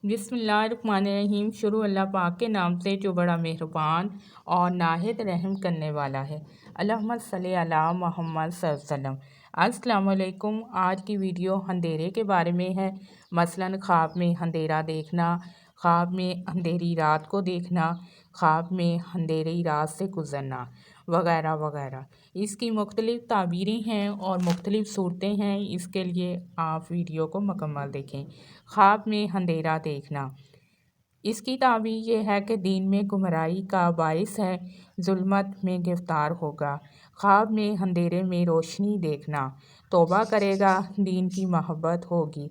بسم اللہ الرحمن الرحیم۔ شروع اللہ پاک کے نام سے جو بڑا مہربان اور نہایت رحم کرنے والا ہے۔ اللہم صلی علی محمد صلی اللہ علیہ وسلم۔ السلام علیکم۔ آج کی ویڈیو اندھیرے کے بارے میں ہے، مثلاً خواب میں اندھیرا دیکھنا، خواب میں اندھیری رات کو دیکھنا، خواب میں اندھیری رات سے گزرنا وغیرہ وغیرہ۔ اس کی مختلف تعبیریں ہیں اور مختلف صورتیں ہیں، اس کے لیے آپ ویڈیو کو مکمل دیکھیں۔ خواب میں اندھیرا دیکھنا، اس کی تعبیر یہ ہے کہ دین میں گمراہی کا باعث ہے، ظلمت میں گرفتار ہوگا۔ خواب میں اندھیرے میں روشنی دیکھنا، توبہ کرے گا، دین کی محبت ہوگی،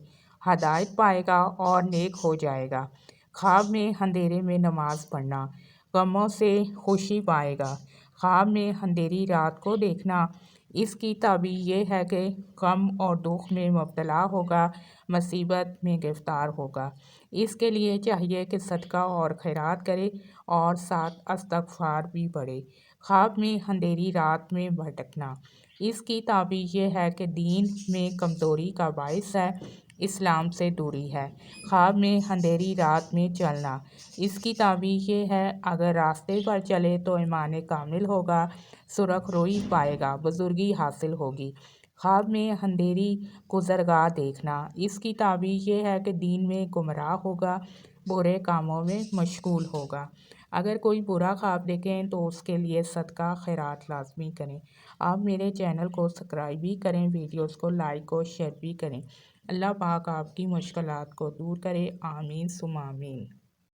ہدایت پائے گا اور نیک ہو جائے گا۔ خواب میں اندھیرے میں نماز پڑھنا، غموں سے خوشی پائے گا۔ خواب میں اندھیری رات کو دیکھنا، اس کی تعبیر یہ ہے کہ غم اور دکھ میں مبتلا ہوگا، مصیبت میں گرفتار ہوگا۔ اس کے لیے چاہیے کہ صدقہ اور خیرات کرے اور ساتھ استغفار بھی پڑھے۔ خواب میں اندھیری رات میں بھٹکنا، اس کی تعبیر یہ ہے کہ دین میں کمزوری کا باعث ہے، اسلام سے دوری ہے۔ خواب میں اندھیری رات میں چلنا، اس کی تعبیر یہ ہے اگر راستے پر چلے تو ایمان کامل ہوگا، سرخ روئی پائے گا، بزرگی حاصل ہوگی۔ خواب میں اندھیری گزرگاہ دیکھنا، اس کی تعبیر یہ ہے کہ دین میں گمراہ ہوگا، برے کاموں میں مشغول ہوگا۔ اگر کوئی برا خواب دیکھیں تو اس کے لیے صدقہ خیرات لازمی کریں۔ آپ میرے چینل کو سبسکرائب بھی کریں، ویڈیوز کو لائک اور شیئر بھی کریں۔ اللہ پاک آپ کی مشکلات کو دور کرے، آمین ثم آمین۔